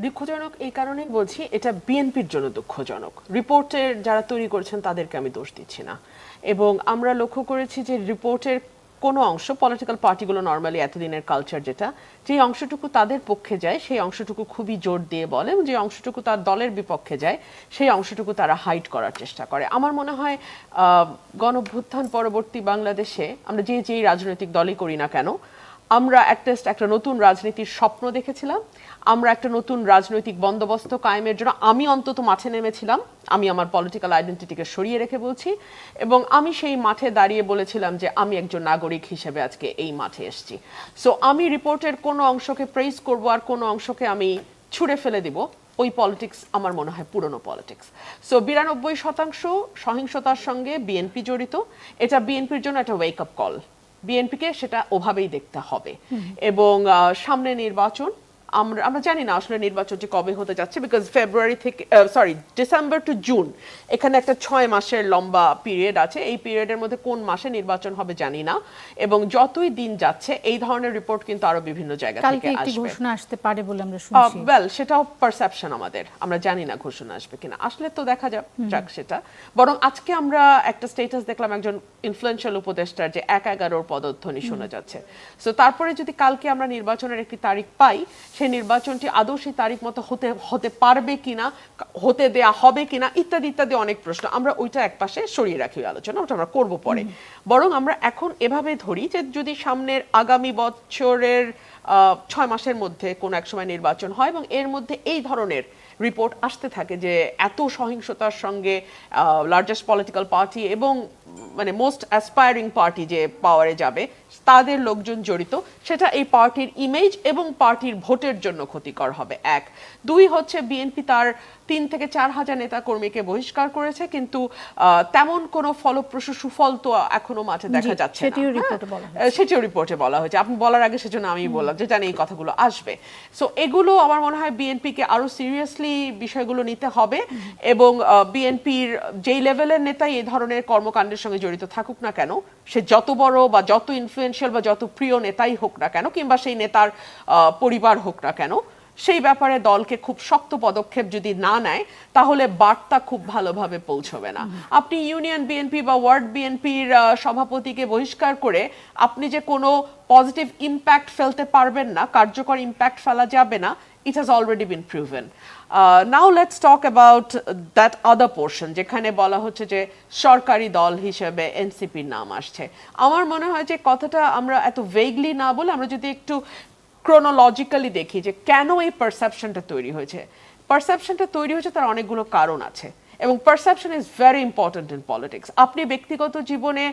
দুঃখজনক এই কারণেই বলছি, এটা বিএনপির জন্য দুঃখজনক। রিপোর্টের যারা তৈরি করেছেন তাদেরকে আমি দোষ দিচ্ছি না, এবং আমরা লক্ষ্য করেছি যে রিপোর্টের কোনো অংশ, পলিটিক্যাল পার্টিগুলো নর্মালি এতদিনের কালচার যেটা, যে অংশটুকু তাদের পক্ষে যায় সেই অংশটুকু খুবই জোর দিয়ে বলে, এবং যে অংশটুকু তার দলের বিপক্ষে যায় সেই অংশটুকু তারা হাইড করার চেষ্টা করে। আমার মনে হয় গণঅভ্যুত্থান পরবর্তী বাংলাদেশে আমরা যেই রাজনৈতিক দলই করি না কেন, আমরা একটা নতুন রাজনীতির স্বপ্ন দেখেছিলাম, আমরা একটা নতুন রাজনৈতিক বন্দোবস্ত কায়েমের জন্য আমি অন্তত মাঠে নেমেছিলাম। আমি আমার পলিটিক্যাল আইডেন্টিটিকে সরিয়ে রেখে বলছি, এবং আমি সেই মাঠে দাঁড়িয়ে বলেছিলাম যে আমি একজন নাগরিক হিসেবে আজকে এই মাঠে এসেছি। সো আমি রিপোর্টের কোনো অংশকে প্রেইজ করব আর কোনো অংশকে আমি ছুঁড়ে ফেলে দিব, ওই পলিটিক্স আমার মনে হয় পুরনো পলিটিক্স। সো 92% সহিংসতার সঙ্গে বিএনপি জড়িত, এটা বিএনপির জন্য একটা ওয়েক আপ কল। বিএনপিকে সেটা ওভাবেই দেখতে হবে। এবং সামনে নির্বাচন, আমরা জানি না আসলে নির্বাচনটি কবে হতে যাচ্ছে, বিকজ ফেব্রুয়ারি থেকে ডিসেম্বর টু জুন, এখানে একটা 6 মাসের লম্বা পিরিয়ড আছে। এই পিরিয়ডের মধ্যে কোন মাসে নির্বাচন হবে জানি না, এবং যতই দিন যাচ্ছে এই ধরনের রিপোর্ট কিন্তু আরো বিভিন্ন জায়গা থেকে আসবে। ঘোষণা আসতে পারে বলে আমরা শুনছি। ওয়েল, সেটাও পারসেপশন আমাদের, আমরা জানি না ঘোষণা আসবে কিনা, আসলে তো দেখা যাক সেটা। বরং আজকে আমরা একটা স্ট্যাটাস দেখলাম একজন ইনফ্লুয়েন্সিয়াল উপদেষ্টার, যে 1-11 পদধ্বনি শোনা যাচ্ছে। সো তারপরে যদি কালকে আমরা নির্বাচনের একটি তারিখ পাই, সেই নির্বাচনটি আদৌ সেই তারিখ মতো হতে পারবে কিনা, হতে দেয়া হবে কিনা, ইত্যাদি ইত্যাদি অনেক প্রশ্ন। আমরা ওইটা একপাশে সরিয়ে রাখি আলোচনা, ওটা আমরা করব পরে। বরং আমরা এখন এভাবে ধরি যে যদি সামনের আগামী বছরের 6 মাসের মধ্যে কোন এক সময় নির্বাচন হয়, এবং এর মধ্যে এই ধরনের রিপোর্ট আসতে থাকে যে এত সহিংসতার সঙ্গে লার্জেস্ট পলিটিক্যাল পার্টি এবং মানে মোস্ট অ্যাসপায়ারিং পার্টি যে পাওয়ারে যাবে তাদের লোকজন জড়িত, সেটা এই পার্টির ইমেজ এবং পার্টির ভোটের জন্য ক্ষতিকর হবে। 1, 2 হচ্ছে বিএনপি তার 3 থেকে 4 হাজার নেতা কর্মীকে বহিষ্কার করেছে, কিন্তু তেমন কোনো ফলপ্রসূ সুফল তো এখনো মাঠে দেখা যাচ্ছে না। সেটিও রিপোর্টে বলা হয়েছে। আপনি বলার আগে সেজন্য আমি বললাম যে জানি এই কথাগুলো আসবে। সো এগুলো আমার মনে হয় বিএনপিকে আরো সিরিয়াসলি বিষয়গুলো নিতে হবে, এবং বিএনপির যেই লেভেলের নেতাই এই ধরনের কর্মকাণ্ডের সঙ্গে জড়িত থাকুক না কেন, সে যত বড় বা যত ইনফ্লুয়েন্সিয়াল বা যত প্রিয় নেতাই হোক না কেন, কিংবা সেই নেতার পরিবার হোক না কেন, সেই ব্যাপারে দলকে খুব শক্ত পদক্ষেপ যদি না নেয়, তাহলে বার্তা খুব ভালোভাবে পৌঁছবে না। আপনি ইউনিয়ন বিএনপি বা ওয়ার্ড বিএনপির সভাপতিকে বহিষ্কার করে আপনি যে কোনো পজিটিভ ইম্প্যাক্ট ফেলতে পারবেন না, কার্যকর ইম্প্যাক্ট ফেলা যাবে না, it has already been proven. Now let's talk about that other portion, যেখানে বলা হচ্ছে যে সরকারি দল হিসেবে এনসিপির নাম আসছে। আমার মনে হয় যে কথাটা আমরা এত ভেগলি না বলে আমরা যদি একটু ক্রোনোলজিক্যালি দেখি যে কেন এই পারসেপশনটা তৈরি হয়েছে। পারসেপশনটা তৈরি হয়েছে তার অনেকগুলো কারণ আছে, এবং perception is very important in politics. আপনি ব্যক্তিগত জীবনে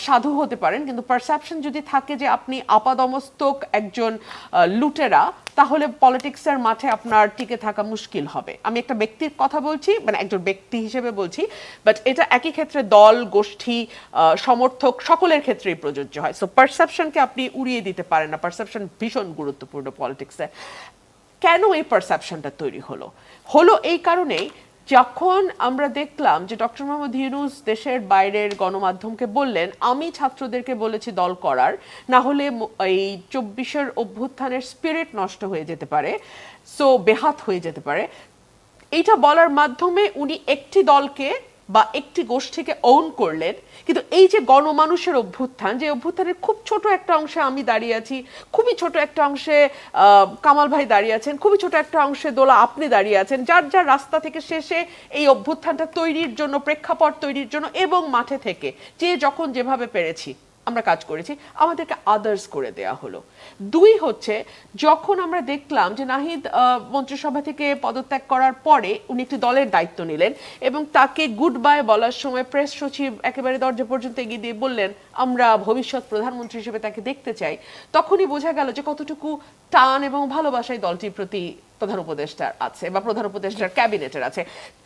সাধু হতে পারেন, কিন্তু পারসেপশন যদি থাকে যে আপনি আপাদমস্তক একজন লুটেরা, তাহলে পলিটিক্সের মাঠে আপনার টিকে থাকা মুশকিল হবে। আমি একটা ব্যক্তির কথা বলছি, মানে একজন ব্যক্তি হিসেবে বলছি, বাট এটা একই ক্ষেত্রে দল, গোষ্ঠী, সমর্থক সকলের ক্ষেত্রেই প্রযোজ্য হয়। সো পারসেপশনকে আপনি উড়িয়ে দিতে পারেন না, পারসেপশন ভীষণ গুরুত্বপূর্ণ পলিটিক্সে। কেন এই পারসেপশনটা তৈরি হলো এই কারণেই, যখন আমরা দেখলাম যে ডক্টর মোহাম্মদ ইউনূস দেশের বাইরের গণমাধ্যমকে বললেন, আমি ছাত্রদেরকে বলেছি দল করার, না হলে এই 24-এর অভ্যুত্থানের স্পিরিট নষ্ট হয়ে যেতে পারে, সো বেহাত হয়ে যেতে পারে। এইটা বলার মাধ্যমে উনি একটি দলকে বা একটি গোষ্ঠীকে ওন করলেন, কিন্তু এই যে গণমানুষের অভ্যুত্থান, যে অভ্যুত্থানের খুব ছোট একটা অংশে আমি দাঁড়িয়ে আছি, খুবই ছোট একটা অংশে কামাল ভাই দাঁড়িয়ে আছেন, খুবই ছোট একটা অংশে দোলা আপনি দাঁড়িয়ে আছেন, যার যার রাস্তা থেকে শেষে এই অভ্যুত্থানটা তৈরির জন্য, প্রেক্ষাপট তৈরির জন্য এবং মাঠে থেকে যে যখন যেভাবে পেরেছি আমরা কাজ করেছি, আমাদেরকে আদার্স করে দেয়া হলো। 2 হচ্ছে, যখন আমরা দেখলাম যে নাহিদ মন্ত্রিসভা থেকে পদত্যাগ করার পরে উনি একটি দলের দায়িত্ব নিলেন, এবং তাকে গুড বাই বলার সময় প্রেস সচিব একেবারে দরজা পর্যন্ত এগিয়ে দিয়ে বললেন আমরা ভবিষ্যৎ প্রধানমন্ত্রী হিসেবে তাকে দেখতে চাই, তখনই বোঝা গেল যে কতটুকু টান এবং ভালোবাসায় দলটির প্রতি প্রধান উপদেষ্টার আছে বা প্রধান উপদেষ্টার ক্যাবিনেটের আছে।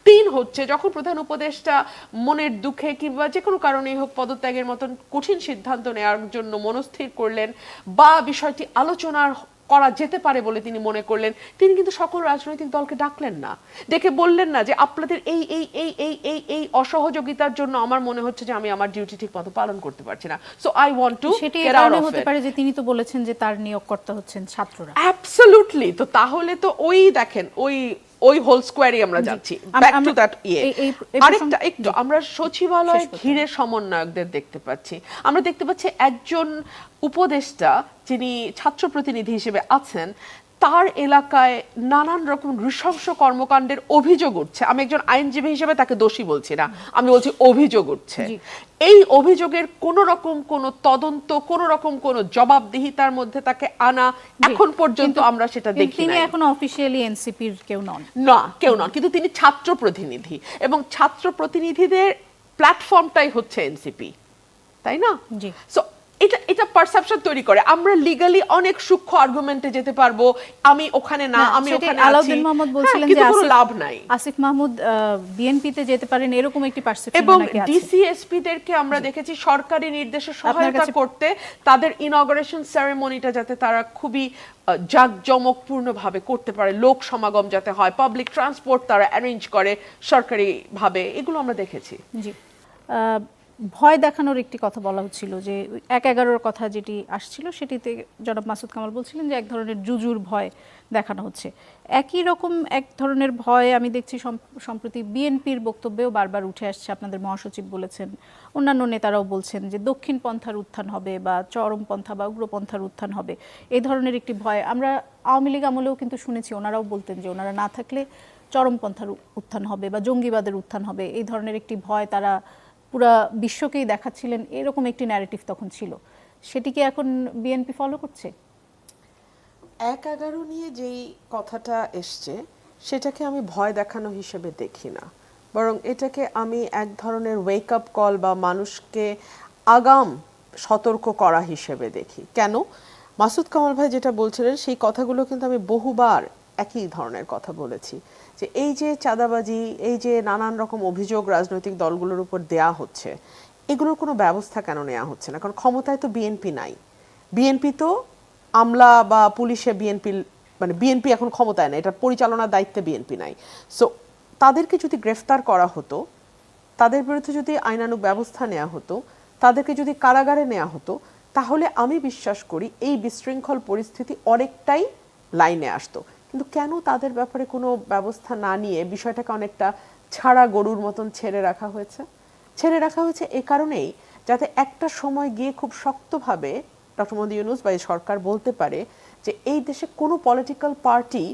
3 হচ্ছে, যখন প্রধান উপদেষ্টা মনের দুঃখে কিংবা যে কোনো কারণেই হোক পদত্যাগের মতন কঠিন সিদ্ধান্ত নেওয়ার জন্য মনস্থির করলেন, বা বিষয়টি আলোচনার করা যেতে পারে বলে তিনি মনে করলেন, তিনি কিন্তু সকল রাজনৈতিক দলকে ডাকলেন না, ডেকে বললেন না যে আপনাদের এই এই এই এই এই এই অসহযোগিতার জন্য আমার মনে হচ্ছে যে আমি আমার ডিউটি ঠিক মতো পালন করতে পারছি না, সো আই ওয়ান্ট টু সেটি গেট এই আউট কারণে অফ হতে ইট। পারে যে তিনি তো বলেছেন যে তার নিয়োগকর্তা হচ্ছেন ছাত্ররা। অ্যাবসলিউটলি। তো তাহলে তো ওই দেখেন ওই হোল স্কোয়ারই আমরা যাচ্ছি, ব্যাক টু দ্যাট ইয়ে। আরেকটা একটু আমরা সচিবালয় ঘিরে সমন্বয়কদের দেখতে পাচ্ছি, আমরা দেখতে পাচ্ছি একজন উপদেষ্টা যিনি ছাত্র প্রতিনিধি হিসেবে আছেন, তার এলাকায় নানান রকম নৃশংস কর্মকাণ্ডের অভিযোগ উঠছে। আমি একজন আইনজীবী হিসেবে তাকে দোষী বলছি না, আমি বলছি অভিযোগ উঠছে। এই অভিযোগের কোন রকম কোন তদন্ত, কোন রকম কোন জবাবদিহিতার মধ্যে তাকে আনা এখন পর্যন্ত আমরা সেটা দেখি তিনি নাই। এখনো অফিশিয়ালি এনসিপির কেউ নন, না, কেউ নন, কিন্তু তিনি ছাত্র প্রতিনিধি এবং ছাত্র প্রতিনিধিদের প্ল্যাটফর্মটাই হচ্ছে এনসিপি, তাই না? জি। সো এটা পারসেপশন তৈরি করে। আমরা লিগালি অনেক সূক্ষ্ম আর্গুমেন্টে যেতে পারবো, আমি ওখানে না, আমি ওখানে আছি। আলাউদ্দিন মাহমুদ বলছিলেন যে কোনো লাভ নাই। আসিফ মাহমুদ বিএনপিতে যেতে পারেন এরকম একটি পারসেপশন এবং নাকি আছে। ডিসিএসপি দেরকে আমরা দেখেছি সরকারি নির্দেশে সহায়তা করতে, তাদের ইনঅগারেশন সেরেমনিটা যাতে তারা খুবই জাঁকজমকপূর্ণ ভাবে করতে পারে, লোক সমাগম যাতে হয়, পাবলিক ট্রান্সপোর্ট তারা অ্যারেঞ্জ করে সরকারি ভাবে, এগুলো আমরা দেখেছি। জি। ভয় দেখানোর একটি কথা বলা হচ্ছিল যে ১/১১ কথা যেটি আসছিল সেটিতে জনাব মাসুদ কামাল বলছিলেন যে এক ধরনের জুজুর ভয় দেখানো হচ্ছে। একই রকম এক ধরনের ভয় আমি দেখছি সম্প্রতি বিএনপির বক্তব্যেও বারবার উঠে আসছে। আপনাদের মহাসচিব বলেছেন, অন্যান্য নেতারাও বলছেন যে দক্ষিণ পন্থার উত্থান হবে বা চরমপন্থা বা উগ্রপন্থার উত্থান হবে, এই ধরনের একটি ভয় আমরা আওয়ামী লীগ আমলেও কিন্তু শুনেছি, ওনারাও বলতেন যে ওনারা না থাকলে চরমপন্থার উত্থান হবে বা জঙ্গিবাদের উত্থান হবে, এই ধরনের একটি ভয় তারা পুরা বিশ্বকেই দেখাচ্ছিলেন, এরকম একটি ন্যারেটিভ তখন ছিল। সেটিকে এখন বিএনপি ফলো করছে? ১/১১ নিয়ে যেই কথাটা এসছে সেটাকে আমি ভয় দেখানো হিসেবে দেখি না, বরং এটাকে আমি এক ধরনের ওয়েক আপ কল বা মানুষকে আগাম সতর্ক করা হিসেবে দেখি। কেন? মাসুদ কামাল ভাই যেটা বলছিলেন সেই কথাগুলো কিন্তু আমি বহুবার একই ধরনের কথা বলেছি, যে এই যে চাঁদাবাজি, এই যে নানান রকম অভিযোগ রাজনৈতিক দলগুলোর উপর দেয়া হচ্ছে, এগুলোর কোনো ব্যবস্থা কেন নেওয়া হচ্ছে না? কারণ ক্ষমতায় তো বিএনপি নাই, বিএনপি তো আমলা বা পুলিশে বিএনপি এখন ক্ষমতায় নাই, এটা পরিচালনার দায়িত্বে বিএনপি নাই। সো তাদেরকে যদি গ্রেফতার করা হতো, তাদের বিরুদ্ধে যদি আইনানুগ ব্যবস্থা নেওয়া হতো, তাদেরকে যদি কারাগারে নেওয়া হতো, তাহলে আমি বিশ্বাস করি এই বিশৃঙ্খল পরিস্থিতি অনেকটাই লাইনে আসতো। কিন্তু কেন তাদের ব্যাপারে কোনো ব্যবস্থা না নিয়ে বিষয়টাকে অনেকটা ছাড়া গরুর মতন ছেড়ে রাখা হয়েছে? ছেড়ে রাখা হয়েছে এ কারণেই যাতে একটা সময় গিয়ে খুব শক্তভাবে ডক্টর মোহাম্মদ ইউনূস বা সরকার বলতে পারে যে এই দেশে কোনো পলিটিক্যাল পার্টি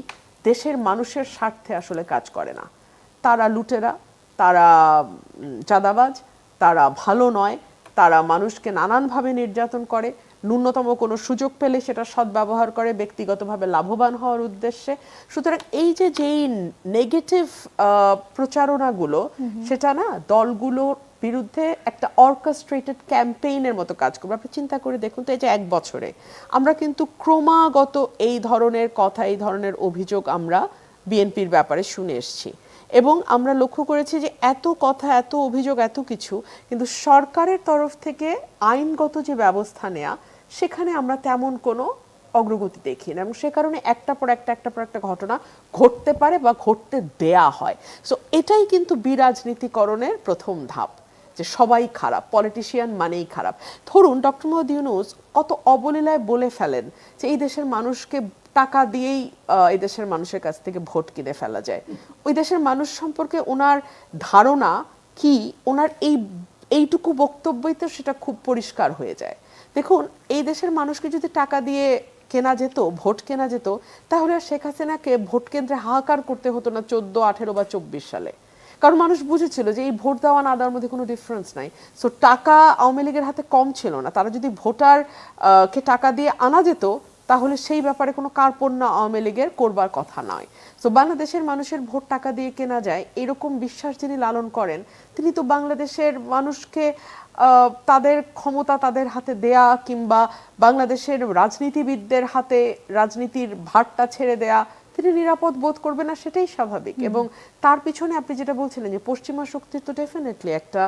দেশের মানুষের স্বার্থে আসলে কাজ করে না, তারা লুটেরা, তারা চাঁদাবাজ, তারা ভালো নয়, তারা মানুষকে নানানভাবে নির্যাতন করে, ন্যূনতম কোনো সুযোগ পেলে সেটা সদ্ব্যবহার করে ব্যক্তিগতভাবে লাভবান হওয়ার উদ্দেশ্যে। সুতরাং এই যে যেই নেগেটিভ প্রচারণাগুলো, সেটা না দলগুলোর বিরুদ্ধে একটা অর্কেস্ট্রেটেড ক্যাম্পেইনের মতো কাজ করবে। আপনি চিন্তা করে দেখুন তো, এই যে 1 বছরে আমরা কিন্তু ক্রমাগত এই ধরনের কথা, এই ধরনের অভিযোগ আমরা বিএনপির ব্যাপারে শুনে এসেছি, এবং আমরা লক্ষ্য করেছি যে এত কথা, এত অভিযোগ, এত কিছু, কিন্তু সরকারের তরফ থেকে আইনগত যে ব্যবস্থা নেওয়া, সেখানে আমরা তেমন কোনো অগ্রগতি দেখি না, এবং সে কারণে একটার পর একটা ঘটনা ঘটতে পারে বা ঘটতে দেয়া হয়। সো এটাই কিন্তু বিরাজনীতিকরণের প্রথম ধাপ, যে সবাই খারাপ, পলিটিশিয়ান মানেই খারাপ। ধরুন ডক্টর মোহাম্মদ ইউনূস কত অবলীলায় বলে ফেলেন যে এই দেশের মানুষকে টাকা দিয়েই এই দেশের মানুষের কাছ থেকে ভোট কিনে ফেলা যায়। ওই দেশের মানুষ সম্পর্কে ওনার ধারণা কি, ওনার এইটুকু বক্তব্যই তো সেটা খুব পরিষ্কার হয়ে যায়। দেখুন, এই দেশের মানুষকে যদি টাকা দিয়ে কেনা যেত, ভোট কেনা যেত, তাহলে আর শেখ হাসিনাকে ভোট কেন্দ্রে হাহাকার করতে হতো না 14, 18 বা 24 সালে। কারণ মানুষ বুঝেছিল যে এই ভোট দেওয়া না দেওয়ার মধ্যে কোনো ডিফারেন্স নাই। সো টাকা আওয়ামী লীগের হাতে কম ছিল না, তারা যদি ভোটার কে টাকা দিয়ে আনা যেত, তাহলে সেই ব্যাপারে কোনো কার্পণ্য আওয়ামী লীগের করবার কথা নয়। সো বাংলাদেশের মানুষের ভোট টাকা দিয়ে কেনা যায়, এরকম বিশ্বাস যিনি লালন করেন, তিনি তো বাংলাদেশের মানুষকে তাদের ক্ষমতা তাদের হাতে দেয়া কিংবা বাংলাদেশের রাজনীতিবিদদের হাতে রাজনীতির ভারটা ছেড়ে দেয়া, তিনি নিরাপদ বোধ করবে না, সেটাই স্বাভাবিক। এবং তার পিছনে আপনি যেটা বলছিলেন যে পশ্চিমা শক্তির তো ডেফিনেটলি একটা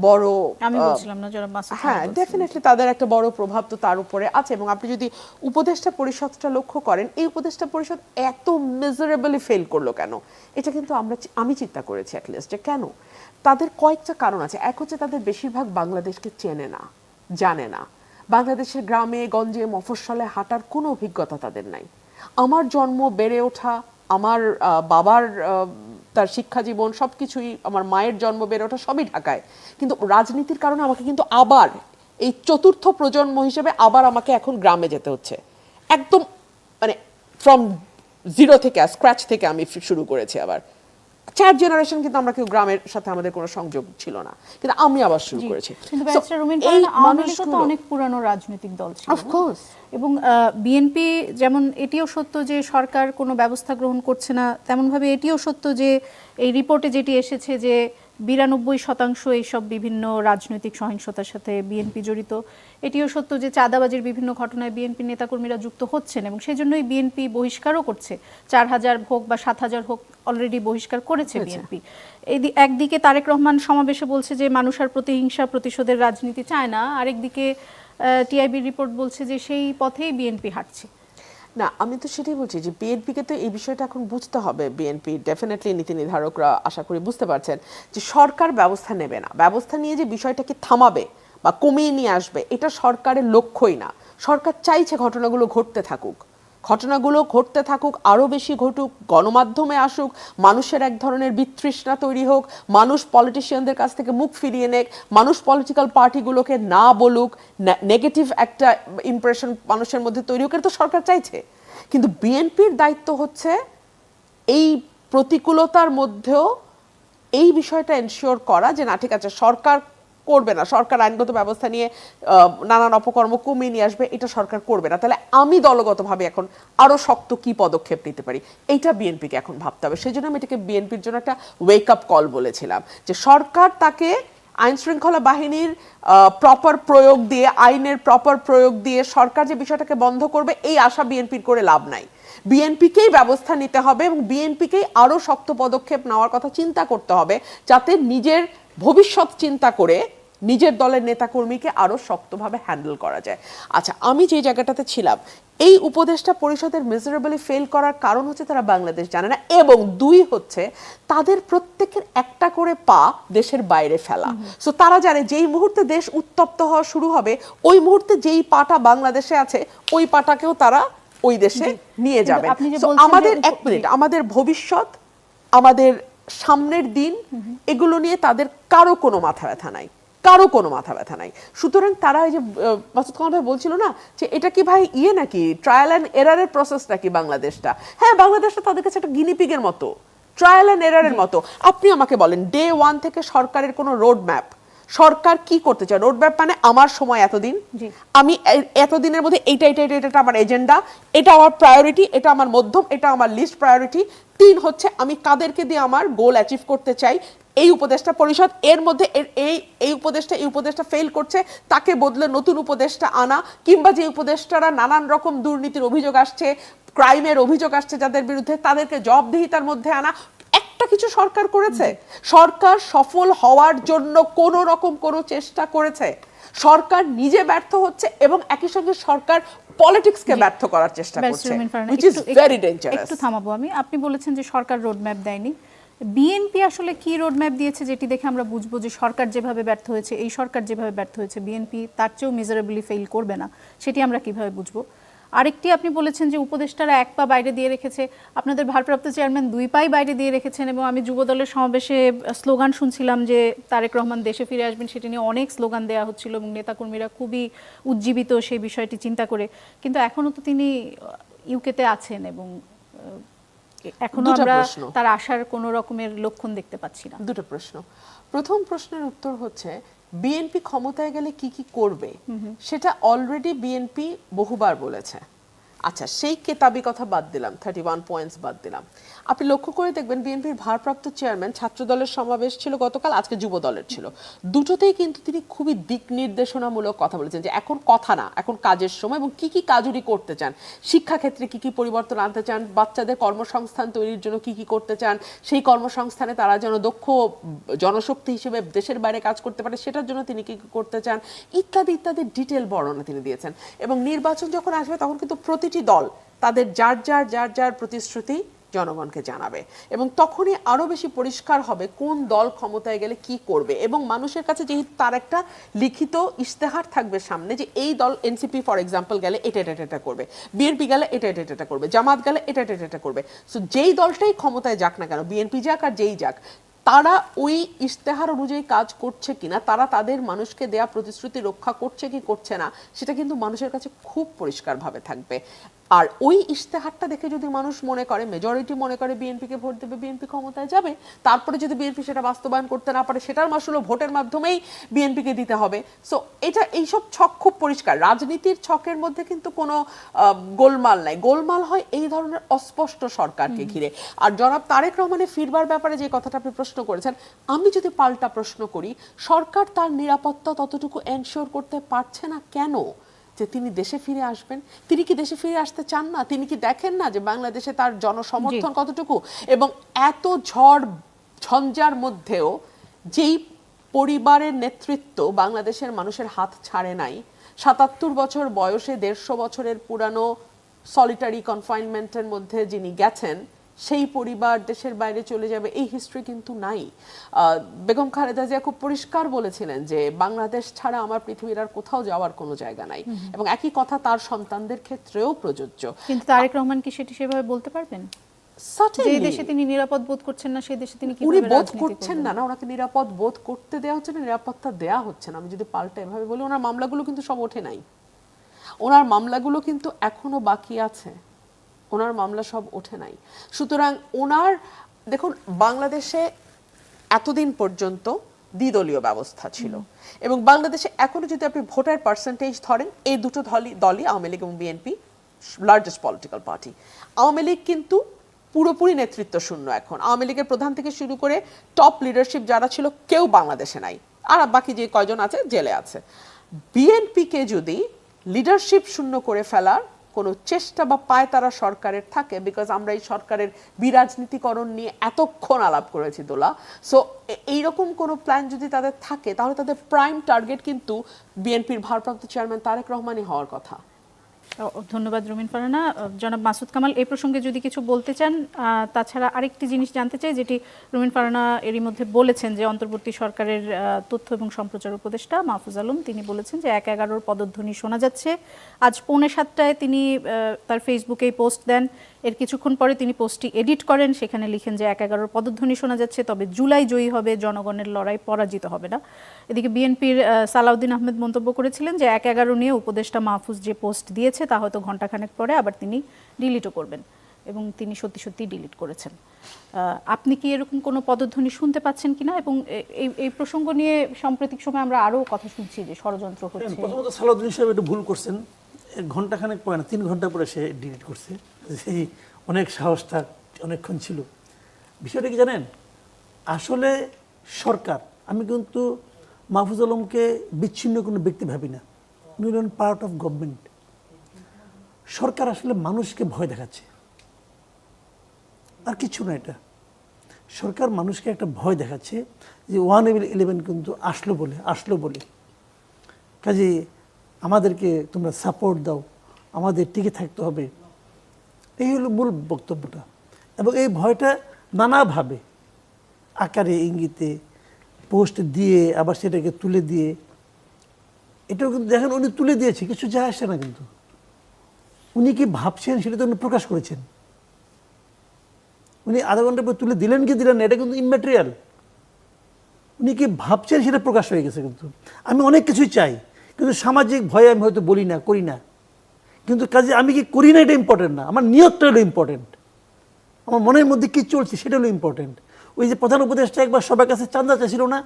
বড়, আমি বলছিলাম না যারা মাসুদ হ্যাঁ ডেফিনেটলি তাদের একটা বড় প্রভাব তো তার উপরে আছে। এবং আপনি যদি উপদেষ্টা পরিষদটা লক্ষ্য করেন, এই উপদেষ্টা পরিষদ এত মেজারেবলি ফেল করলো কেন, এটা কিন্তু আমি চিন্তা করেছি অ্যাটলিস্ট যে কেন। তাদের কয়েকটা কারণ আছে। এক হচ্ছে তাদের বেশিরভাগ বাংলাদেশকে চেনে না, জানে না। বাংলাদেশের গ্রামে গঞ্জে মফস্বলে হাঁটার কোনো অভিজ্ঞতা তাদের নাই। আমার জন্ম, বেড়ে ওঠা, আমার বাবার তার শিক্ষা জীবন সবকিছুই, আমার মায়ের জন্ম, বেড়ে ওঠা সবই ঢাকায়। কিন্তু রাজনীতির কারণে আমাকে কিন্তু আবার এই চতুর্থ প্রজন্ম হিসেবে আবার আমাকে এখন গ্রামে যেতে হচ্ছে। একদম মানে ফ্রম জিরো থেকে, স্ক্র্যাচ থেকে আমি শুরু করেছি আবার। 4 জেনারেশন কিন্তু আমরা কেউ গ্রামের সাথে আমাদের কোনো সংযোগ ছিল না, কিন্তু আমি আবার শুরু করেছি। কিন্তু ব্যারিস্টার রুমিন ফারহানা, আওয়ামী লীগ তো অনেক পুরানো রাজনৈতিক দল ছিল অফকোর্স। এবং বিএনপি যেমন এটিও সত্য যে সরকার কোনো ব্যবস্থা গ্রহণ করছে না, তেমনভাবে এটিও সত্য যে এই রিপোর্টে যেটি এসেছে যে 92% এইসব বিভিন্ন রাজনৈতিক সহিংসতার সাথে বিএনপি জড়িত। এটিও সত্য যে চাঁদাবাজির বিভিন্ন ঘটনায় বিএনপি নেতাকর্মীরা যুক্ত হচ্ছেন এবং সেই জন্যই বিএনপি বহিষ্কারও করছে। 4000 হোক বা 7000 হোক অলরেডি বহিষ্কার করেছে বিএনপি। একদিকে তারেক রহমান সমাবেশে বলছে যে মানুষ আর প্রতিহিংসা প্রতিশোধের রাজনীতি চায় না, আরেকদিকে টিআইবির রিপোর্ট বলছে যে সেই পথেই বিএনপি হাঁটছে। না, আমি তো সেটাই বলছি যে বিএনপিকে তো এই বিষয়টা এখন বুঝতে হবে। বিএনপি ডেফিনেটলি নীতি নির্ধারকরা আশা করি বুঝতে পারছেন যে সরকার ব্যবস্থা নেবে না, ব্যবস্থা নিয়ে যে বিষয়টাকে থামাবে বা কমিয়ে নিয়ে আসবে এটা সরকারের লক্ষ্যই না। সরকার চাইছে ঘটনাগুলো ঘটতে থাকুক, ঘটনাগুলো ঘটতে থাকুক, আরও বেশি ঘটুক, গণমাধ্যমে আসুক, মানুষের এক ধরনের বিতৃষ্ণা তৈরি হোক, মানুষ পলিটিশিয়ানদের কাছ থেকে মুখ ফিরিয়ে নেক, মানুষ পলিটিক্যাল পার্টিগুলোকে না বলুক, নেগেটিভ একটা ইমপ্রেশন মানুষের মধ্যে তৈরি হোক, এটা তো সরকার চাইছে। কিন্তু বিএনপির দায়িত্ব হচ্ছে এই প্রতিকূলতার মধ্যেও এই বিষয়টা এনশিওর করা যে না ঠিক আছে, সরকার করবে না, সরকার আইনগত ব্যবস্থা নিয়ে নানান অপকর্ম কমিয়ে নিয়ে আসবে, এটা সরকার করবে না, তাহলে আমি দলগতভাবে এখন আরো শক্ত কি পদক্ষেপ নিতে পারি, এইটা বিএনপিকে এখন ভাবতে হবে। সেই জন্য আমি এটাকে বিএনপির জন্য একটা ওয়েক আপ কল বলেছিলাম যে সরকার তাকে আইন শৃঙ্খলা বাহিনীর প্রপার প্রয়োগ দিয়ে, আইনের প্রপার প্রয়োগ দিয়ে সরকার যে বিষয়টাকে বন্ধ করবে এই আশা বিএনপির করে লাভ নাই। বিএনপিকেই ব্যবস্থা নিতে হবে এবং বিএনপিকেই আরো শক্ত পদক্ষেপ নেওয়ার কথা চিন্তা করতে হবে, যাতে নিজের ভবিষ্যৎ চিন্তা করে নিজের দলের নেতাকর্মীকে আরো শক্তভাবে হ্যান্ডেল করা যায়। আচ্ছা, আমি যে জায়গাটাতে ছিলাম, এই উপদেষ্টা পরিষদের মেজারেবলি ফেল করার কারণ হচ্ছে তারা বাংলাদেশ জানে না, এবং 2 হচ্ছে তাদের প্রত্যেকের একটা করে পা দেশের বাইরে ফেলা। সো তারা জানে যেই মুহূর্তে দেশ উত্তপ্ত হওয়া শুরু হবে, ওই মুহূর্তে যেই পাটা বাংলাদেশে আছে ওই পাটাকেও তারা ওই দেশে নিয়ে যাবে। আমাদের 1 মিনিট, আমাদের ভবিষ্যৎ, আমাদের সামনের দিন, এগুলো নিয়ে তাদের কারো কোনো মাথা ব্যথা নাই, কারো কোনো মাথা ব্যথা নাই। সুতরাং তারা এই যে মাসুদ কামাল ভাই বলছিল না যে এটা কি ভাই নাকি ট্রায়াল অ্যান্ড এরারের প্রসেস নাকি বাংলাদেশটা, হ্যাঁ বাংলাদেশটা তাদের কাছে একটা গিনিপিগের মতো, ট্রায়াল অ্যান্ড এরারের মতো। আপনি আমাকে বলেন ডে 1 থেকে সরকারের কোনো রোড ম্যাপ, সরকার কি করতে চায়? রোড ম্যাপ মানে আমার সময় এতদিন, আমি এতদিনের মধ্যে এইটা আমার এজেন্ডা, এটা আমার প্রায়োরিটি, এটা আমার মধ্যম, এটা আমার লিস্ট প্রায়োরিটি। 3 হচ্ছে আমি কাদেরকে দিয়ে আমার গোল অ্যাচিভ করতে চাই, এই উপদেষ্টা পরিষদ, এর মধ্যে এই উপদেষ্টা ফেল করছে, তাকে বদলে নতুন উপদেষ্টা আনা, কিংবা যে উপদেষ্টারা নানান রকম দুর্নীতির অভিযোগ আসছে, ক্রাইমের অভিযোগ আসছে যাদের বিরুদ্ধে, তাদেরকে জবাবদিহিতার মধ্যে আনা। একটা কিছু সরকার করেছে? সরকার সফল হওয়ার জন্য কোন রকম কোনো চেষ্টা করেছে? সরকার নিজে ব্যর্থ হচ্ছে এবং একই সঙ্গে সরকার পলিটিক্সকে ব্যর্থ করার চেষ্টা করছে, which is very dangerous। একটু থামাবো আমি। আপনি বলেছেন যে সরকার রোড ম্যাপ দেয়নি, বিএনপি আসলে কি রোড ম্যাপ দিয়েছে যেটি দেখে আমরা বুঝবো যে সরকার যেভাবে ব্যর্থ হয়েছে, এই সরকার যেভাবে ব্যর্থ হয়েছে বিএনপি তার চেয়েও মেজারেবলি ফেল করবে না, সেটি আমরা কিভাবে বুঝবো? আরেকটি আপনি বলেছেন যে উপদেষ্টারা 1 পা বাইরে দিয়ে রেখেছে, আপনাদের ভারপ্রাপ্ত চেয়ারম্যান 2 পাই বাইরে দিয়ে রেখেছেন, এবং আমি যুবদলের সমাবেশে স্লোগান শুনছিলাম যে তারেক রহমান দেশে ফিরে আসবেন, সেটি নিয়ে অনেক স্লোগান দেওয়া হচ্ছিল এবং নেতাকর্মীরা খুবই উজ্জীবিত সেই বিষয়টি চিন্তা করে। কিন্তু এখনো তো তিনি ইউকেতে আছেন এবং এখনো আমরা তার আসার কোনো রকমের লক্ষণ দেখতে পাচ্ছি না। দুটো প্রশ্ন। প্রথম প্রশ্নের উত্তর হচ্ছে বিএনপি ক্ষমতায় গেলে কি কি করবে সেটা অলরেডি বিএনপি বহুবার বলেছে। আচ্ছা, সেই কেতাবি কথা বাদ দিলাম, 31 পয়েন্টস বাদ দিলাম। আপনি লক্ষ্য করে দেখবেন বিএনপির ভারপ্রাপ্ত চেয়ারম্যান, ছাত্র দলের সমাবেশ ছিল গতকাল, আজকে যুব দলের ছিল, দুটোতেই কিন্তু তিনি খুবই দিক নির্দেশনামূলক কথা বলেছেন যে এখন কথা না, এখন কাজের সময়, এবং কি কি কাজ উনি করতে চান, শিক্ষাক্ষেত্রে কি কি পরিবর্তন আনতে চান, বাচ্চাদের কর্মসংস্থান তৈরির জন্য কি কি করতে চান, সেই কর্মসংস্থানে তারা যেন দক্ষ জনশক্তি হিসেবে দেশের বাইরে কাজ করতে পারে সেটার জন্য তিনি কি কি করতে চান, ইত্যাদি ইত্যাদি ডিটেল বর্ণনা তিনি দিয়েছেন। এবং নির্বাচন যখন আসবে তখন কিন্তু প্রতিটি দল তাদের যার প্রতিশ্রুতি জনগণকে জানাবে, এবং তখনই আরো বেশি পরিষ্কার হবে কোন দল ক্ষমতায় গেলে কি করবে, এবং মানুষের কাছে যেহেতু তার একটা লিখিত ইশতেহার থাকবে সামনে যে এই দল, এনসিপি ফর এক্সাম্পল গেলে এটা করবে, বিএনপি গেলে এটা করবে, জামাত গেলে এটা করবে। সো যেই দলটাই ক্ষমতায় যাক না কেন, বিএনপি যাক আর যেই যাক, তারা ওই ইশতেহার অনুযায়ী কাজ করছে কিনা, তারা তাদের মানুষকে দেয়া প্রতিশ্রুতি রক্ষা করছে কি করছে না, সেটা কিন্তু মানুষের কাছে খুব পরিষ্কারভাবে থাকবে। আর ওই ইশতেহারটা দেখে যদি মানুষ মনে করে, মেজরিটি মনে করে বিএনপিকে ভোট দেবে, বিএনপি ক্ষমতায় যাবে। তারপরে যদি বিএনপি সেটা বাস্তবায়ন করতে না পারে, সেটার মাসুল ভোটের মাধ্যমেই বিএনপিকে দিতে হবে। সো এটা, এইসব ছক খুব পরিষ্কার। রাজনীতির ছকের মধ্যে কিন্তু কোনো গোলমাল নাই। গোলমাল হয় এই ধরনের অস্পষ্ট সরকারকে ঘিরে। আর জনাব তারেক রহমানের ফিরবার ব্যাপারে যে কথাটা আপনি প্রশ্ন করেছেন, আমি যদি পাল্টা প্রশ্ন করি, সরকার তার নিরাপত্তা ততটুকু এনশিওর করতে পারছে না কেন যে তিনি দেশে ফিরে আসবেন? তিনি কি দেশে ফিরে আসতে চান না? তিনি কি দেখেন না যে বাংলাদেশে তার জনসমর্থন কতটুকু? এবং এত ঝড় ঝঞ্ঝার মধ্যেও যেই পরিবারের নেতৃত্ব বাংলাদেশের মানুষের হাত ছাড়ে নাই, ৭৭ বছর বয়সে ১৫০ বছরের পুরানো সলিটারি কনফাইনমেন্টের মধ্যে যিনি গেছেন, সেই পরিবার দেশের বাইরে চলে যাবে, এই হিস্ট্রি কিন্তু নাই। বেগম খালেদা জিয়া খুব পরিষ্কার বলেছিলেন যে বাংলাদেশ ছাড়া আমার পৃথিবীর আর কোথাও যাওয়ার কোনো জায়গা নাই, এবং একই কথা তার সন্তানদের ক্ষেত্রেও প্রযোজ্য। কিন্তু তারেক রহমান কি সেটি সেভাবে বলতে পারবেন? যে দেশে তিনি নিরাপদ বোধ করছেন না, সেই দেশে তিনি উনি বোধ করছেন না, ওনাকে নিরাপদ বোধ করতে দেওয়া হচ্ছে না, নিরাপত্তা দেওয়া হচ্ছে না। আমি যদি পাল্টা এভাবে বলি, ওনার মামলাগুলো কিন্তু সব ওঠে নাই, ওনার মামলাগুলো কিন্তু এখনো বাকি আছে, ওনার মামলা সব ওঠে নাই। সুতরাং ওনার, দেখুন, বাংলাদেশে এতদিন পর্যন্ত দ্বিদলীয় ব্যবস্থা ছিল, এবং বাংলাদেশে এখনো যদি আপনি ভোটার পার্সেন্টেজ ধরেন, এই দুটো দলই আওয়ামী লীগ এবং BNP largest political party. Awami League কিন্তু পুরোপুরি নেতৃত্ব শূন্য এখন। আওয়ামী লীগের প্রধান থেকে শুরু করে টপ লিডারশিপ যারা ছিল কেউ বাংলাদেশে নাই, আর বাকি যে কয়জন আছে জেলে আছে। বিএনপিকে যদি লিডারশিপ শূন্য করে ফেলার কোনো চেষ্টা বা পায়তারা সরকারের থাকে, বিকজ আমরা এই সরকারের বিরাজনীতিকরণ নিয়ে এতক্ষণ আলাপ করেছি দোলা, সো এইরকম কোনো প্ল্যান যদি তাদের থাকে, তাহলে তাদের প্রাইম টার্গেট কিন্তু বিএনপির ভারপ্রাপ্ত চেয়ারম্যান তারেক রহমানই হওয়ার কথা। ধন্যবাদ রুমিন ফারহানা। জনাব মাসুদ কামাল, এই প্রসঙ্গে যদি কিছু বলতে চান। তাছাড়া আরেকটি জিনিস জানতে চাই, যেটি রুমিন ফারহানা এরই মধ্যে বলেছেন, যে অন্তর্বর্তী সরকারের তথ্য এবং সম্প্রচার উপদেষ্টা মাহফুজ আলম তিনি বলেছেন যে ১/১১ পদধ্বনি শোনা যাচ্ছে। আজ 6:45 তিনি তার ফেসবুকেই পোস্ট দেন। এর কিছুক্ষণ পরে তিনি পোস্টটি এডিট করেন, সেখানে লিখেন যে ১/১১ পদধ্বনি শোনা যাচ্ছে, তবে জুলাই জয়ী হবে, জনগণের লড়াই পরাজিত হবে না। এদিকে বিএনপির সালাউদ্দিন আহমেদ মন্তব্য করেছিলেন যে ১/১১ নিয়ে উপদেষ্টা মাহফুজ যে পোস্ট দিয়েছে তা হয়তো ঘণ্টাখানেক পরে আবার তিনি ডিলিটও করবেন, এবং তিনি সত্যি সত্যি ডিলিট করেছেন। আপনি কি এরকম কোনো পদধ্বনি শুনতে পাচ্ছেন কিনা? এবং এই প্রসঙ্গ নিয়ে সাম্প্রতিক সময় আমরা আরও কথা শুনছি যে ষড়যন্ত্র হচ্ছে। প্রথমত সালাউদ্দিন সাহেব একটু ভুল করছেন, ঘণ্টাখানেক পরে না, 3 ঘন্টা পরে সে ডিলিট করছে। সেই অনেক সাহস তার অনেকক্ষণ ছিল। বিষয়টা কি জানেন, আসলে সরকার, আমি কিন্তু মাহফুজ আলমকে বিচ্ছিন্ন কোনো ব্যক্তি ভাবি না, উনি হলেন পার্ট অফ গভর্নমেন্ট। সরকার আসলে মানুষকে ভয় দেখাচ্ছে, আর কিছু না। এটা সরকার মানুষকে একটা ভয় দেখাচ্ছে যে 1/11 কিন্তু আসলো বলে কাজে আমাদেরকে তোমরা সাপোর্ট দাও, আমাদের টিকে থাকতে হবে, এই হলো মূল বক্তব্যটা। এবং এই ভয়টা নানাভাবে, আকারে ইঙ্গিতে, পোস্ট দিয়ে, আবার সেটাকে তুলে দিয়ে, এটাও কিন্তু দেখেন উনি তুলে দিয়েছে, কিছু যায় আসে না। কিন্তু উনি কি ভাবছেন সেটা তো উনি প্রকাশ করেছেন। উনি আধা ঘন্টা পর তুলে দিলেন কি দিলেন না, এটা কিন্তু ইম্যাটেরিয়াল। উনি কি ভাবছেন সেটা প্রকাশ হয়ে গেছে। কিন্তু আমি অনেক কিছুই চাই, কিন্তু সামাজিক ভয়ে আমি হয়তো বলি না, করি না। কিন্তু কাজে আমি কি করি না এটা ইম্পর্টেন্ট না, আমার নিয়তটা হলো ইম্পর্টেন্ট, আমার মনের মধ্যে কি চলছে সেটা হলো ইম্পর্টেন্ট। ওই যে প্রধান উপদেষ্টা একবার সবার কাছে চান্দা চাইছিল না,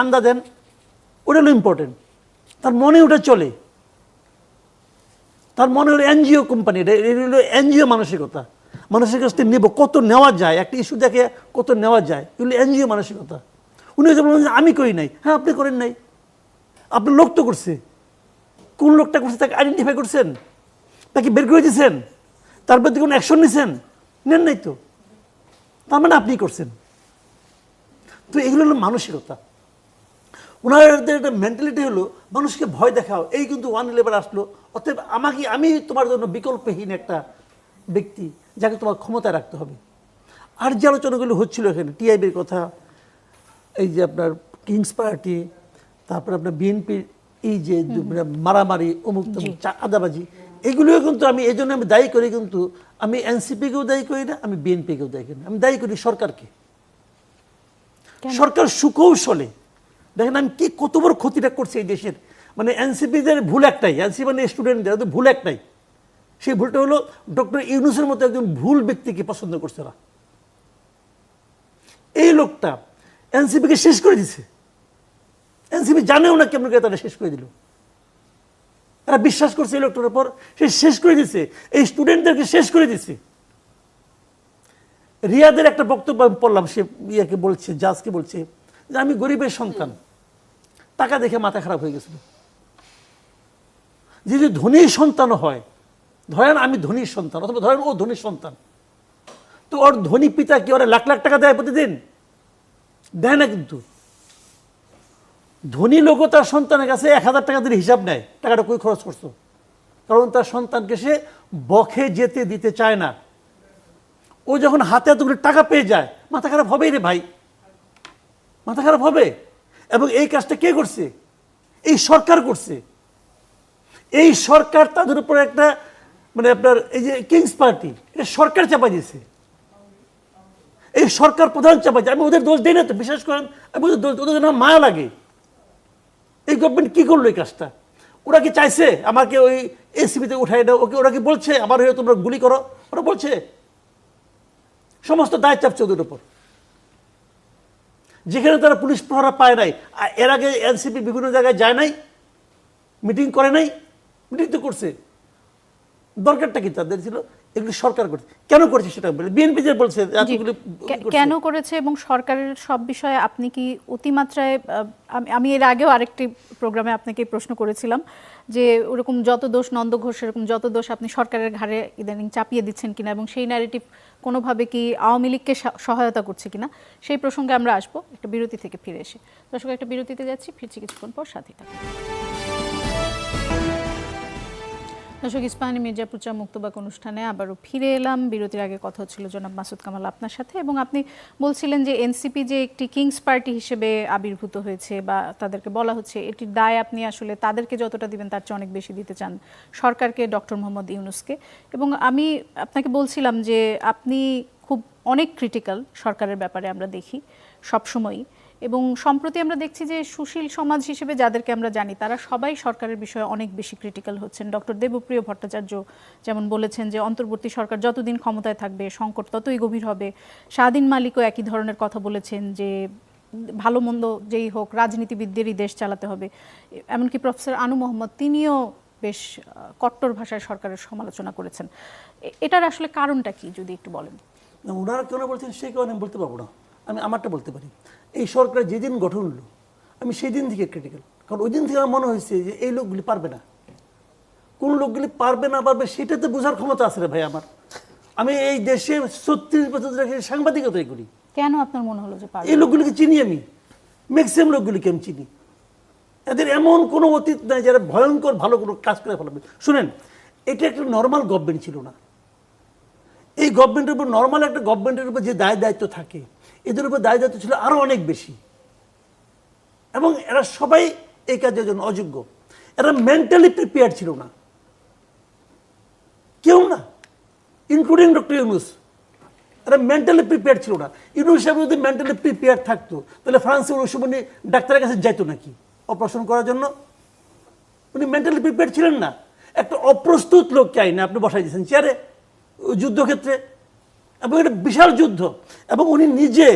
আন্দা দেন, ওটা হলো ইম্পর্টেন্ট, তার মনে ওটা চলে। তার মনে হলো এনজিও কোম্পানি, এটা হলো এনজিও মানসিকতা। মানুষের কাছ থেকে নেব, কত নেওয়া যায়, একটা ইস্যু দেখে কত নেওয়া যায়, এগুলো এনজিও মানসিকতা। উনি হয়তো বললেন যে আমি করি নাই। হ্যাঁ, আপনি করেন নাই, আপনার লোক তো করছে। কোন লোকটা করছে তাকে আইডেন্টিফাই করছেন, তাকে বের করে দিয়েছেন, তার প্রতি কোনো অ্যাকশন নিয়েছেন? নেন নাই তো, তার মানে আপনি করছেন। তো এগুলো হলো মানসিকতা। ওনাদের একটা মেন্টালিটি হলো মানুষকে ভয় দেখাও। এই কিন্তু 111 আসলো, অতএব আমি তোমার জন্য বিকল্পহীন একটা ব্যক্তি যাকে তোমার ক্ষমতায় রাখতে হবে। আর যে আলোচনাগুলো হচ্ছিল এখানে, টিআইবির কথা, এই যে আপনার কিংস পার্টি, তারপর আপনার বিএনপির এই যে মারামারি, অমুক আদাবাজি, এগুলিও কিন্তু আমি এই জন্য আমি দায়ী করি, কিন্তু আমি এনসিপিকেও দায়ী করি না, আমি বিএনপিকেও দায়ী করি না, আমি দায়ী করি সরকারকে। সরকার সুকৌশলে দেখেন আমি কি কত বড় ক্ষতিটা করছে এই দেশের। মানে এনসিপিদের ভুল একটাই, এনসিপি মানে স্টুডেন্টদের ভুল একটাই, সেই ভুলটা হলো ডক্টর ইউনূসের মতো একজন ভুল ব্যক্তিকে পছন্দ করছে না। এই লোকটা এনসিপিকে শেষ করে দিছে। এনসিপি জানেও না কেমন করে তারা শেষ করে দিল। তারা বিশ্বাস করছে এই লোকটার উপর, সে শেষ করে দিছে, এই স্টুডেন্টদেরকে শেষ করে দিছে। রিয়াদের একটা বক্তব্য আমি পড়লাম, সে ইয়াকে বলছে, জাজকে বলছে যে আমি গরিবের সন্তান, টাকা দেখে মাথা খারাপ হয়ে গেছিল। যদি ধনীর সন্তান হয়, ধরেন আমি ধনীর সন্তান, অথবা ধরেন ও ধনীর সন্তান, তো ওর ধনী পিতা কি ওরা লাখ লাখ টাকা দেয় প্রতিদিন? দেয় না। কিন্তু ধনী লোকও তার সন্তানের কাছে 1000 টাকা দিলে হিসাব নেয়, টাকাটা কই খরচ করছো, কারণ তার সন্তানকে সে বখে যেতে দিতে চায় না। ও যখন হাতে এতগুলো টাকা পেয়ে যায়, মাথা খারাপ হবেই রে ভাই, মাথা খারাপ হবে। এবং এই কাজটা কে করছে? এই সরকার করছে। এই সরকার তাদের উপর একটা মানে আপনার এই যে কিংস পার্টি, এটা সরকার চাপা দিয়েছে, এই সরকার প্রধান চাপা দিয়েছে। আমি ওদের দোষ দিই না তো, বিশ্বাস করেন, আমি ওদের দোষ, ওদের না মায়া লাগে। এই গভর্নমেন্ট কি করলো এই কাজটা? ওরা কি চাইছে আমাকে ওই এসিবিতে উঠাই দাও? ওরা কি বলছে আমার হয়ে তোমরা গুলি করো? ওরা বলছে? সমস্ত দায় চাপছে ওদের উপর। যেখানে তারা পুলিশ প্রহরা পায় নাই, এর আগে এনসিপি বিভিন্ন জায়গায় যায় নাই, মিটিং করে নাই, মিটিং তো করছে। দরকারটা কি তাদের ছিল? এগুলি সরকার করছে। কেন করেছে সেটা বিএনপি যে বলছে কেন করেছে, এবং সরকারের সব বিষয়ে আপনি কি অতিমাত্রায়, আমি এর আগেও আরেকটি প্রোগ্রামে আপনাকে প্রশ্ন করেছিলাম যে ওরকম যত দোষ নন্দ ঘোষ, এরকম যত দোষ আপনি সরকারের ঘাড়ে ইদানিং চাপিয়ে দিচ্ছেন কিনা, এবং সেই ন্যারেটিভ কোনোভাবে কি আওয়ামী লীগকে সহায়তা করছে কিনা, সেই প্রসঙ্গে আমরা আসবো একটা বিরতি থেকে ফিরে এসে। দর্শক, একটা বিরতিতে যাচ্ছি, ফিরছি কিছুক্ষণ পর, সাথে থাকুন। দর্শক, ইস্পাহানি মির্জাপুর চা মুক্তবাক অনুষ্ঠানে আবারও ফিরে এলাম। বিরতির আগে কথা হচ্ছিল জনাব মাসুদ কামাল আপনার সাথে, এবং আপনি বলছিলেন যে এনসিপি যে একটি কিংস পার্টি হিসেবে আবির্ভূত হয়েছে বা তাদেরকে বলা হচ্ছে, এটির দায় আপনি আসলে তাদেরকে যতটা দিবেন তার চেয়ে অনেক বেশি দিতে চান সরকারকে, ডক্টর মোহাম্মদ ইউনূসকে। এবং আমি আপনাকে বলছিলাম যে আপনি খুব অনেক ক্রিটিক্যাল সরকারের ব্যাপারে, আমরা দেখি সবসময়ই। এবং সম্প্রতি আমরা দেখছি যে সুশীল সমাজ হিসেবে যাদেরকে আমরা জানি, তারা সবাই সরকারের বিষয়ে অনেক বেশি ক্রিটিক্যাল হচ্ছেন। ডক্টর দেবপ্রিয় ভট্টাচার্য যেমন বলেছেন যে অন্তর্বর্তী সরকার যতদিন ক্ষমতায় থাকবে সংকট ততই গভীর হবে। শাহদিন মালিকও একই ধরনের কথা বলেছেন যে ভালো মন্দ যেই হোক রাজনীতিবিদদেরই দেশ চালাতে হবে। এমনকি প্রফেসর আনু মোহাম্মদ, তিনিও বেশ কট্টর ভাষায় সরকারের সমালোচনা করেছেন। এটার আসলে কারণটা কি যদি একটু বলেন? ওনারা কেন বলছেন সেই কারণে আমি বলতে পারবো না, আমি আমারটা বলতে পারি। এই সরকার যেদিন গঠন হলো আমি সেই দিন থেকে ক্রিটিক্যাল, কারণ ওই দিন থেকে আমার মনে হয়েছে যে এই লোকগুলি পারবে না। কোন লোকগুলি পারবে না পারবে সেটাতে বোঝার ক্ষমতা আছে রে ভাই আমার। আমি এই দেশে 36 বছর ধরে সাংবাদিকতাই করি। কেন আপনার মনে হলো যে এই লোকগুলিকে চিনি আমি, ম্যাক্সিমাম লোকগুলিকে আমি চিনি। এদের এমন কোনো অতীত নাই যারা ভয়ঙ্কর ভালো কোনো কাজ করে ফেলবে। শুনেন, এটা একটা নর্মাল গভর্নমেন্ট ছিল না। এই গভর্নমেন্টের উপর, নর্মাল একটা গভর্নমেন্টের উপর যে দায় দায়িত্ব থাকে, এদের উপর দায় দায়িত্ব ছিল আরো অনেক বেশি। এবং এরা সবাই এই কাজের জন্য অযোগ্য। এরা মেন্টালি প্রিপেয়ার ছিল না, কেউ না, ইনক্লুডিং ডক্টর ইউনূস। এরা মেন্টালি প্রিপেয়ার ছিল না। ইউনূস সাহেব যদি মেন্টালি প্রিপেয়ার থাকতো তাহলে ফ্রান্সে ওই সময় ডাক্তারের কাছে যাইতো নাকি অপারেশন করার জন্য? উনি মেন্টালি প্রিপেয়ার ছিলেন না। একটা অপ্রস্তুত লোককে আইনে আপনি বসাই দিয়েছেন চেয়ারে যুদ্ধক্ষেত্রে, এবং এটা বিশাল যুদ্ধ। এবং উনি নিজে,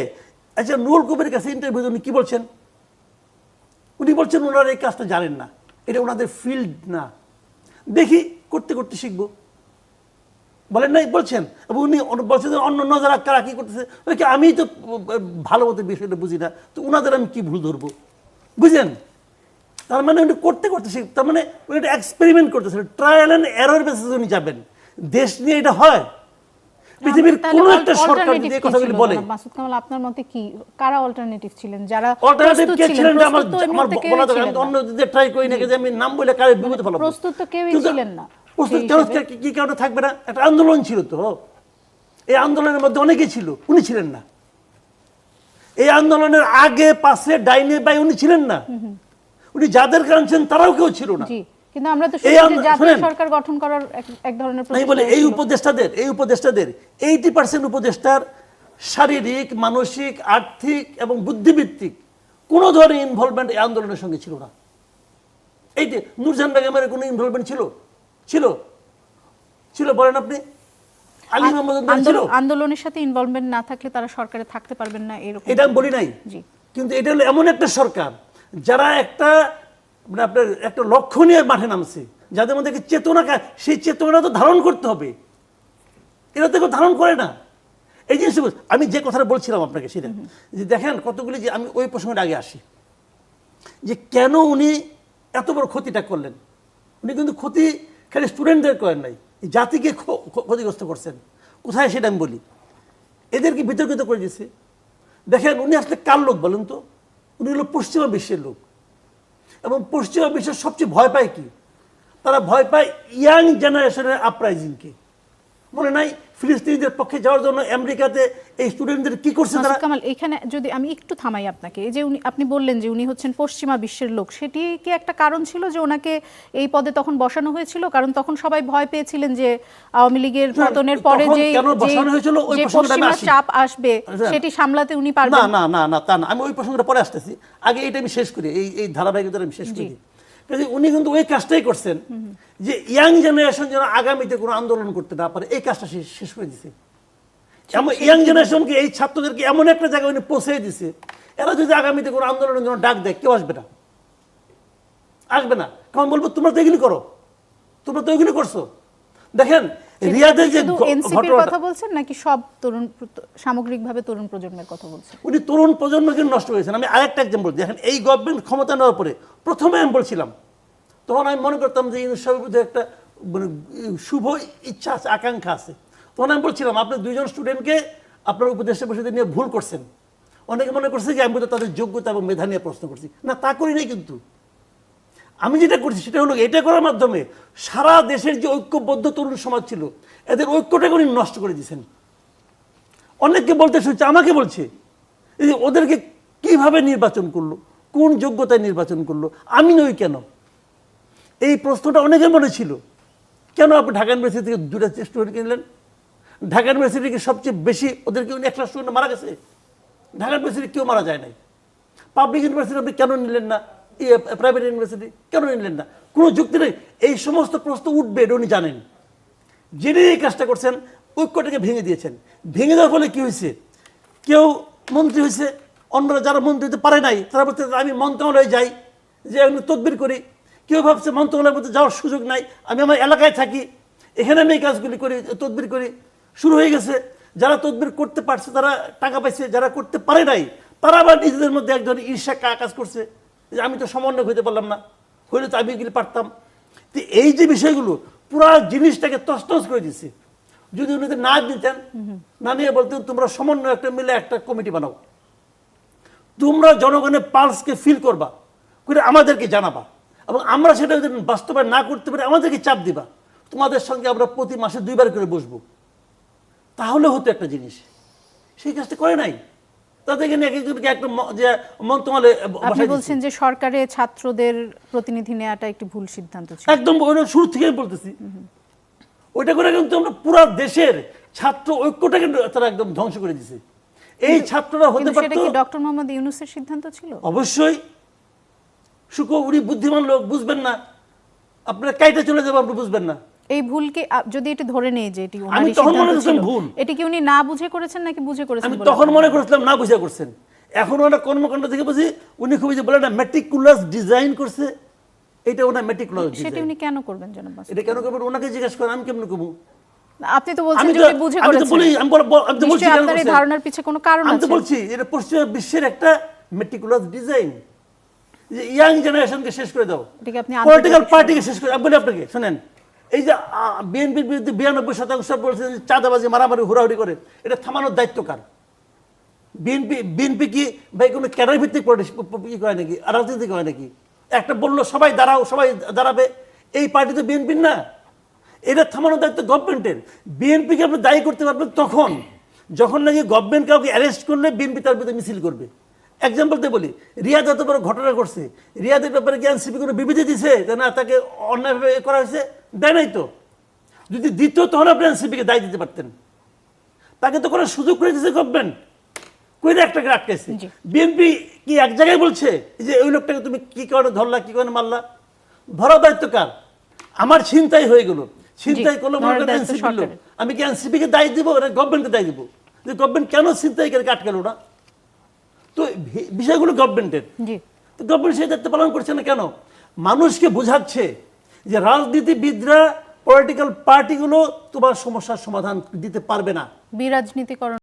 আচ্ছা, নুরুল কবিরের কাছে ইন্টারভিউ উনি কি বলছেন? উনি বলছেন ওনারা এই কাজটা জানেন না, এটা ওনাদের ফিল্ড না। দেখি করতে করতে শিখবো, বলেন নাই? বলছেন। এবং উনি বলছেন যে অন্য যারা কারা কি করতেছে, আমি তো ভালো মতো বিষয়টা বুঝি না, তো ওনাদের আমি কি ভুল ধরবো? বুঝলেন? তার মানে উনি করতে করতে শিখ, তার মানে উনি একটা এক্সপেরিমেন্ট করতেছেন, ট্রায়াল অ্যান্ড এরর বেসিসে উনি যাবেন। দেশ নিয়ে এটা হয়? পৃথিবীর কোন একটা সরকার যদি এই কথাগুলি বলে, মাসুদ কামাল আপনার মতে কি কারা অল্টারনেটিভ ছিলেন? যারা অল্টারনেটিভ কে ছিলেন যে আমার প্রস্তুত বলা দরকার, আমি অন্য যদি ট্রাই করি না, যে আমি নাম বলে কারে বিপদে ফেলাবো। প্রস্তুত তো কেউই ছিলেন না। প্রস্তুত কেন, কি কারণে থাকবে না? একটা আন্দোলন ছিল তো, এই আন্দোলনের মধ্যে অনেকেই ছিল, উনি ছিলেন না। এই আন্দোলনের আগে পাশে ডাইনে বাই উনি ছিলেন না, উনি যাদের আনছেন তারাও কেউ ছিল না। কিন্তু আমরা তো শুনছি জাতীয় সরকার গঠন করার এক ধরনের প্রস্তুতি বলে এই উপদেষ্টাদের 80% উপদেষ্টার শারীরিক, মানসিক, আর্থিক এবং বুদ্ধিভিত্তিক কোন ধরনের ইনভলভমেন্ট এই আন্দোলনের সঙ্গে ছিল না। এই যে নূরজাহান বেগমের কোনো ইনভলভমেন্ট ছিল? ছিল ছিল বলেন আপনি? আলী মোহাম্মদ ছিল? আন্দোলনের সাথে ইনভলভমেন্ট না থাকলে তারা সরকারে থাকতে পারবেন না, এরকম এটা আমি বলি নাই। কিন্তু এটা হলো এমন একটা সরকার যারা একটা মানে আপনার একটা লক্ষ্য নিয়ে মাঠে নামছে, যাদের মধ্যে চেতনা, সেই চেতনা তো ধারণ করতে হবে। এরা তো ধারণ করে না এই জিনিস। আমি যে কথাটা বলছিলাম আপনাকে সেটা, যে দেখেন কতগুলি, যে আমি ওই প্রসঙ্গের আগে আসি, যে কেন উনি এত বড় ক্ষতিটা করলেন। উনি কিন্তু ক্ষতি খালি স্টুডেন্টদের করেন নাই, জাতিকে ক্ষতিগ্রস্ত করছেন। কোথায় সেটা আমি বলি, এদেরকে বিতর্কিত করে দিয়েছে। দেখেন উনি আসলে কার লোক বলেন তো? উনি হলো পশ্চিমা বিশ্বের লোক, এবং পশ্চিমা বিশ্বের সবচেয়ে ভয় পায় কি? তারা ভয় পায় ইয়াং জেনারেশনের আপরাইজিংকে। মনে নাই ফিলিস্তিনিদের পক্ষে যাওয়ার জন্য আমেরিকাতে এই স্টুডেন্টদের কি করছে তারা? কামাল, এখানে যদি আমি একটু থামাই আপনাকে, এই যে আপনি বললেন যে উনি হচ্ছেন পশ্চিমা বিশ্বের লোক, সেটি কি একটা কারণ ছিল যে ওনাকে এই পদে তখন বসানো হয়েছিল? কারণ তখন সবাই ভয় পেয়েছিলেন যে আওয়ামী লীগের পতনের পরে যে পশ্চিমা চাপ আসবে সেটি সামলাতে উনি পারবেন না। না না তা না, আমি ওই প্রসঙ্গটা পরে আসতেছি, আগে এটা আমি শেষ করি, এই ধারাবাহিকতা আমি শেষ করি। উনি কিন্তু ওই কাজটাই করছেন যে ইয়াং জেনারেশন যেন আগামীতে কোনো আন্দোলন করতে না পারে, এই কাজটা শেষ করে দিছে। ইয়াং জেনারেশনকে, এই ছাত্রদেরকে এমন একটা জায়গায় উনি পৌঁছে দিছে, এরা যদি আগামীতে কোনো আন্দোলনের জন্য ডাক দেয়, কেউ আসবে না, আসবে না। কারণ বলবো তোমরা তো এগুলি করো, তোমরা তো এগুলি করছো। দেখেন রিয়াদের যে এনসিপির কথা বলছেন নাকি সব তরুণ, সামগ্রিকভাবে তরুণ প্রজন্মের কথা বলছেন? উনি তরুণ প্রজন্মকে নষ্ট করেছেন। আমি আরেকটা এক্সাম্পল, দেখেন এই গভর্নমেন্ট ক্ষমতা নেওয়ার পরে প্রথমে আমি বলছিলাম, তখন আমি মনে করতাম যে ইউনুসের মধ্যে একটা মানে শুভ ইচ্ছা আছে, আকাঙ্ক্ষা আছে। তখন আমি বলছিলাম আপনি 2 জন স্টুডেন্টকে আপনার উপদেষ্টা পরিষদে নিয়ে ভুল করছেন। অনেকে মনে করছে যে আমি বোধহয় তাদের যোগ্যতা এবং মেধা নিয়ে প্রশ্ন করছি। না, তা করি নাই। কিন্তু আমি যেটা করছি সেটা হলো এটা করার মাধ্যমে সারা দেশের যে ঐক্যবদ্ধ তরুণ সমাজ ছিল, এদের ঐক্যটাকে উনি নষ্ট করে দিয়েছেন। অনেককে বলতে শুনছে, আমাকে বলছে এই যে ওদেরকে কিভাবে নির্বাচন করলো, কোন যোগ্যতায় নির্বাচন করলো, আমি নই কেন? এই প্রশ্নটা অনেকের মনে ছিল। কেন আপনি ঢাকা ইউনিভার্সিটি থেকে 2টা স্টুডেন্ট কিনলেন? ঢাকা ইউনিভার্সিটিকে সবচেয়ে বেশি ওদেরকে একটা স্টুডেন্ট মারা গেছে, ঢাকা ইউনিভার্সিটি কেউ মারা যায় নাই। পাবলিক ইউনিভার্সিটি আপনি কেন নিলেন না? প্রাইভেট ইউনিভার্সিটি কেন নিলেন না? কোনো যুক্তি নেই। এই সমস্ত প্রশ্ন উঠবে এটা উনি জানেন, জেনে এই কাজটা করছেন, ঐক্যটাকে ভেঙে দিয়েছেন। ভেঙে দেওয়ার ফলে কি হয়েছে? কেউ মন্ত্রী হয়েছে, অন্যরা যারা মন্ত্রী হতে পারে নাই তারা বলতে আমি মন্ত্রণালয়ে যাই, যে আমি তদবির করি। কেউ ভাবছে মন্ত্রণালয়ের মধ্যে যাওয়ার সুযোগ নাই, আমি আমার এলাকায় থাকি, এখানে আমি এই কাজগুলি করি, তদবির করি। শুরু হয়ে গেছে। যারা তদবির করতে পারছে তারা টাকা পাইছে, যারা করতে পারে নাই তারা আবার নিজেদের মধ্যে এক ধরনের ঈর্ষা কাজ করছে, যে আমি তো সমন্বয় হইতে পারলাম না, হইলে তো আমি এগুলি পারতাম। তো এই যে বিষয়গুলো পুরা জিনিসটাকে তছনছ করে দিচ্ছে। যদি উনি না দিতেন, না নিয়ে বলতেন তোমরা সমন্বয় একটা মিলে একটা কমিটি বানাও, তোমরা জনগণের পালসকে ফিল করবা, করে আমাদেরকে জানাবা, এবং আমরা সেটা যদি বাস্তবায়ন না করতে পারি আমাদেরকে চাপ দিবা, তোমাদের সঙ্গে আমরা প্রতি মাসে 2 বার করে বসবো, তাহলে হতো একটা জিনিস। সেই কাজটা করে নাই। তাদেরকে নিয়ে একজনকে একটা মন্ত্রণালয়ে আপনি বলছেন যে সরকারে ছাত্রদের প্রতিনিধি নেওয়াটা একটি ভুল সিদ্ধান্ত ছিল। একদম শুরু থেকে বলতেছি। ওইটা করে কিন্তু আমরা পুরো দেশের ছাত্র ঐক্যটাকে তারা একদম ধ্বংস করে দিয়েছে। এই ছাত্ররা হতে পারতো। সেটা কি ডক্টর মোহাম্মদ ইউনূসের সিদ্ধান্ত ছিল? অবশ্যই। উনি বুদ্ধিমান লোক, বুঝবেন না, আপনারা কাইটা চলে যাবো, আপনি বুঝবেন না। এই ভুলকে যদি এটা ধরে নেই যে এটি ওনারই সিদ্ধান্ত ছিল, এটি কি উনি না বুঝে করেছেন নাকি বুঝে করেছেন? আমি তখন মনে করেছিলাম না বুঝে করছেন। এখন ওনার কর্মকাণ্ড থেকে বুঝি উনি খুবই যে বলে না ম্যাটিকুলাস ডিজাইন করছে, এটা ওনার মেটিকুলাস সেটা উনি কেন করবেন জনাব মাসুদ? এটা কেন করবেন ওনাকে জিজ্ঞেস করেন, আমি কেমন করবো? আপনি তো বলছেন আমি যে তো উনি বুঝে আমি তো করেছেন। বলি, আমি তো বলছি নিশ্চয়ই কেন আপনার এই করছেন। ধারণার পিছে কোনো কারণ আমি তো আছে। বলছি এটা পশ্চিমা বিশ্বের একটা মেটিকুলাস ডিজাইন, যে ইয়াং জেনারেশনকে শেষ করে দাও, এটাকে আপনি পলিটিক্যাল আন্তর্জাতিক পার্টিকে শেষ করে। আমি বলি আপনাকে শুনেন, এই যে বিএনপির বিরুদ্ধে 92% বলছেন যে চাঁদাবাজি মারামারি হুড়াহুড়ি করে, এটা থামানোর দায়িত্ব কার? বিএনপি কি ভাই কোনো ক্যাডার ভিত্তিক ই করে নাকি, রাজনীতি করে নাকি? একটা বললো সবাই দাঁড়াও, সবাই দাঁড়াবে, এই পার্টি তো বিএনপির না। এটা থামানোর দায়িত্ব গভর্নমেন্টের। বিএনপিকে আপনি দায়ী করতে পারবেন তখন যখন নাকি গভর্নমেন্ট কাউকে অ্যারেস্ট করলে বিএনপি তার বিরুদ্ধে মিছিল করবে। এক্সাম্পলতে বলি, রিয়াদ এত বড় ঘটনা করছে, রিয়াদের ব্যাপারে কি এনসিপি কোনো বিবৃতি দিছে যে না তাকে অন্যায়ভাবে করা হয়েছে? দেয় নাই তো। যদি দিত তখন আপনি এনসিপিকে দায়ী দিতে পারতেন। তাকে তো করার সুযোগ করে দিয়েছে গভর্নমেন্ট, কইরা একটাকে আটকাইছে। জি। বিএনপি কি এক জায়গায় বলছে যে ওই লোকটাকে তুমি কি কারণে ধরলা, কি কারণে মারলা? ধরা দায়িত্ব কার? আমার ছিনতাই হয়ে গেল, ছিনতাই করলো মনে করেন দায়িত্ব এনসিপি লোক, সরকারের। আমি কি এনসিপি কে দায়ী দিব না গভর্নমেন্টকে দায়ী দিব? যে গভর্নমেন্ট কেন ছিনতাইকারীকে আটকালো না? তো বিষয়গুলো গভর্নমেন্টের। জি। তো গভর্নমেন্ট সেই দায়িত্ব পালন করছে না কেন? মানুষকে বোঝাচ্ছে যে রাজনীতিবিদরা, পলিটিক্যাল পার্টিগুলো তোমার সমস্যার সমাধান দিতে পারবে না। বিরাজনীতিকরণ